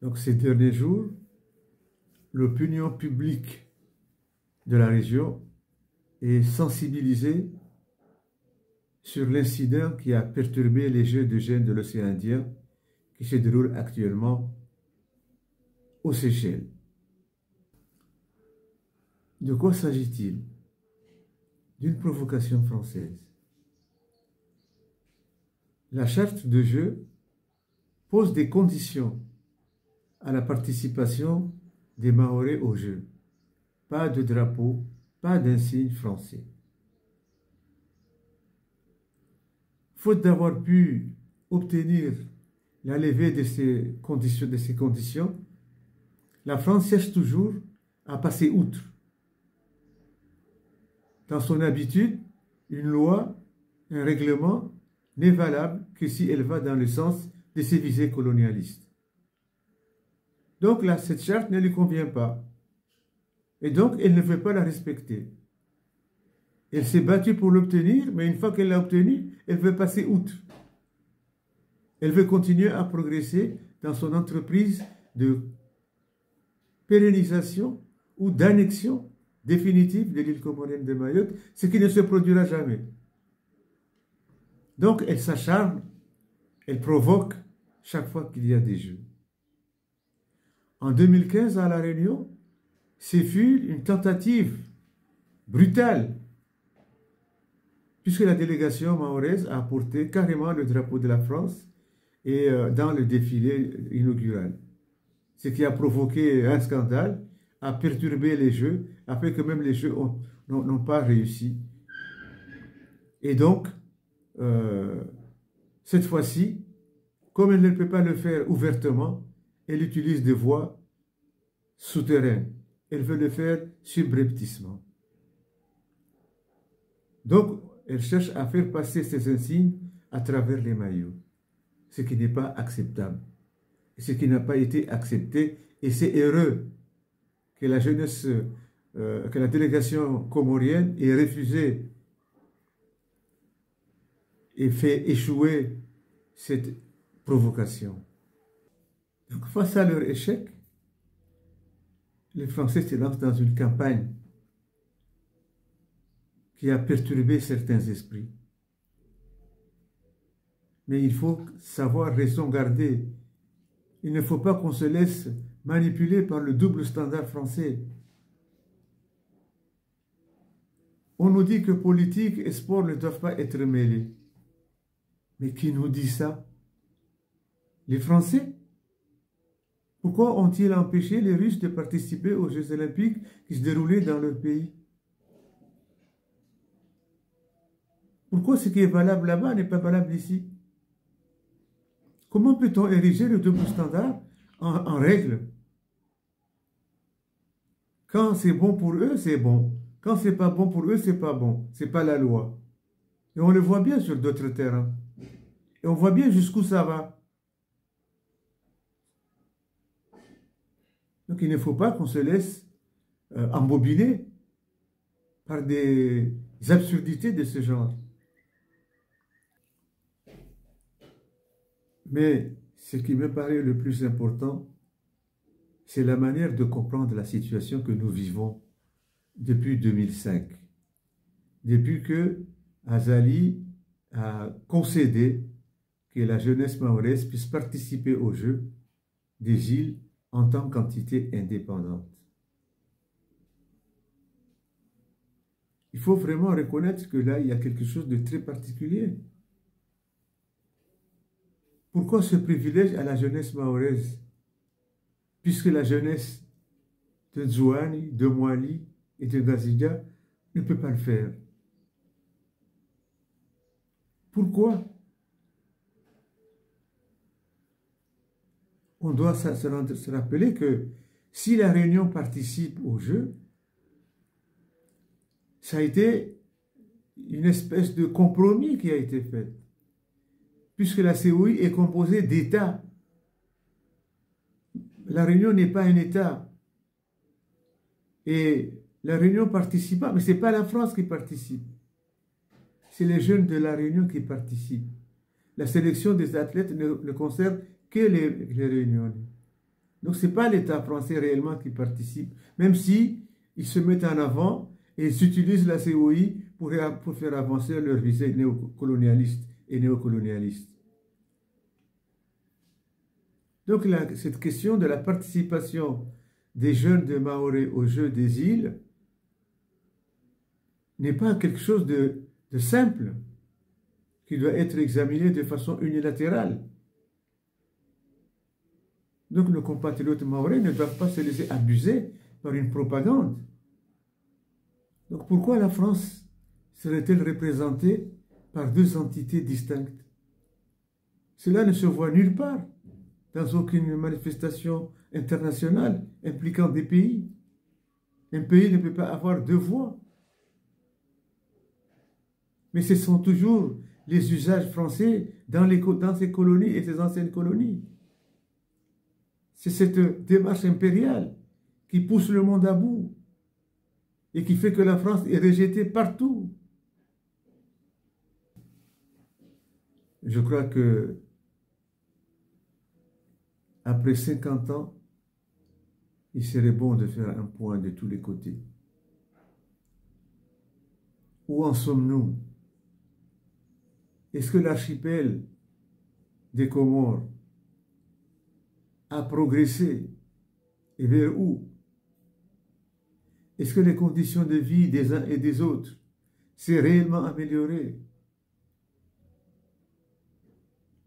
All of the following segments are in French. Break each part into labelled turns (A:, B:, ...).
A: Donc ces derniers jours, l'opinion publique de la région est sensibilisée sur l'incident qui a perturbé les Jeux de Gênes de l'océan Indien qui se déroulent actuellement aux Seychelles. De quoi s'agit-il? D'une provocation française. La charte de jeu pose des conditions à la participation des Mahorais aux Jeux. Pas de drapeau, pas d'insigne français. Faute d'avoir pu obtenir la levée de ces conditions, la France cherche toujours à passer outre. Dans son habitude, une loi, un règlement n'est valable que si elle va dans le sens de ses visées colonialistes. Donc là, cette charte ne lui convient pas. Et donc, elle ne veut pas la respecter. Elle s'est battue pour l'obtenir, mais une fois qu'elle l'a obtenue, elle veut passer outre. Elle veut continuer à progresser dans son entreprise de pérennisation ou d'annexion définitive de l'île comorienne de Mayotte, ce qui ne se produira jamais. Donc, elle s'acharne, elle provoque chaque fois qu'il y a des jeux. En 2015, à La Réunion, ce fut une tentative brutale, puisque la délégation mahoraise a porté carrément le drapeau de la France et dans le défilé inaugural. Ce qui a provoqué un scandale, a perturbé les Jeux, a fait que même les Jeux n'ont pas réussi. Et donc, cette fois-ci, comme elle ne peut pas le faire ouvertement, elle utilise des voies souterraines. Elle veut le faire subrepticement. Donc, elle cherche à faire passer ces insignes à travers les maillots, ce qui n'est pas acceptable, ce qui n'a pas été accepté, et c'est heureux que la jeunesse, que la délégation comorienne ait refusé et fait échouer cette provocation. Donc, face à leur échec, les Français se lancent dans une campagne qui a perturbé certains esprits. Mais il faut savoir raison garder. Il ne faut pas qu'on se laisse manipuler par le double standard français. On nous dit que politique et sport ne doivent pas être mêlés. Mais qui nous dit ça? Les Français? Pourquoi ont-ils empêché les Russes de participer aux Jeux olympiques qui se déroulaient dans leur pays? Pourquoi ce qui est valable là-bas n'est pas valable ici? Comment peut-on ériger le double standard en règle? Quand c'est bon pour eux, c'est bon. Quand c'est pas bon pour eux, c'est pas bon. C'est pas la loi. Et on le voit bien sur d'autres terrains. Et on voit bien jusqu'où ça va. Donc il ne faut pas qu'on se laisse embobiner par des absurdités de ce genre. Mais ce qui me paraît le plus important, c'est la manière de comprendre la situation que nous vivons depuis 2005. Depuis que Azali a concédé que la jeunesse mahoraise puisse participer aux Jeux des îles en tant qu'entité indépendante. Il faut vraiment reconnaître que là, il y a quelque chose de très particulier. Pourquoi ce privilège à la jeunesse mahoraise? Puisque la jeunesse de Nzouani, de Moali et de Gazidja ne peut pas le faire. Pourquoi? On doit se rappeler que si la Réunion participe aux Jeux, ça a été une espèce de compromis qui a été fait, puisque la COI est composée d'États. La Réunion n'est pas un État. Et la Réunion participe pas, mais ce n'est pas la France qui participe. C'est les jeunes de la Réunion qui participent. La sélection des athlètes ne concerne que les Réunionnais. Donc, ce n'est pas l'État français réellement qui participe, même si ils se mettent en avant et ils utilisent la COI pour faire avancer leur visée néocolonialiste et néocolonialiste. Donc, cette question de la participation des jeunes de Mahorais aux Jeux des îles n'est pas quelque chose de simple qui doit être examiné de façon unilatérale. Donc, nos compatriotes mahorais ne doivent pas se laisser abuser par une propagande. Donc, pourquoi la France serait-elle représentée par deux entités distinctes? Cela ne se voit nulle part, dans aucune manifestation internationale impliquant des pays. Un pays ne peut pas avoir deux voix. Mais ce sont toujours les usages français dans ces colonies et ces anciennes colonies. C'est cette démarche impériale qui pousse le monde à bout et qui fait que la France est rejetée partout. Je crois que après 50 ans, il serait bon de faire un point de tous les côtés. Où en sommes-nous? Est-ce que l'archipel des Comores a progressé? Et vers où? Est-ce que les conditions de vie des uns et des autres s'est réellement améliorées?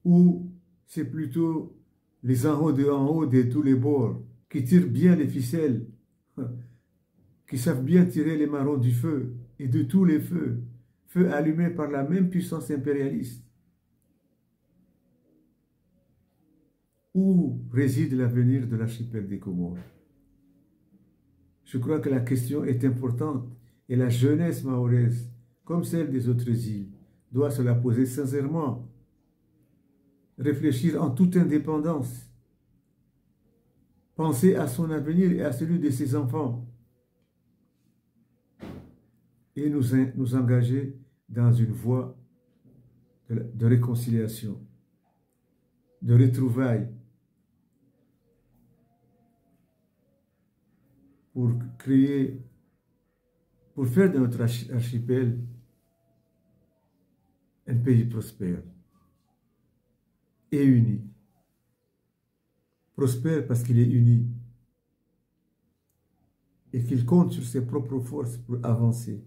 A: Ou c'est plutôt les en haut de tous les bords qui tirent bien les ficelles, qui savent bien tirer les marrons du feu et de tous les feux, feux allumés par la même puissance impérialiste? Où réside l'avenir de l'archipel des Comores? Je crois que la question est importante et la jeunesse mahoraise, comme celle des autres îles, doit se la poser sincèrement, réfléchir en toute indépendance, penser à son avenir et à celui de ses enfants et nous engager dans une voie de réconciliation, de retrouvailles, pour faire de notre archipel un pays prospère et uni. Prospère parce qu'il est uni et qu'il compte sur ses propres forces pour avancer.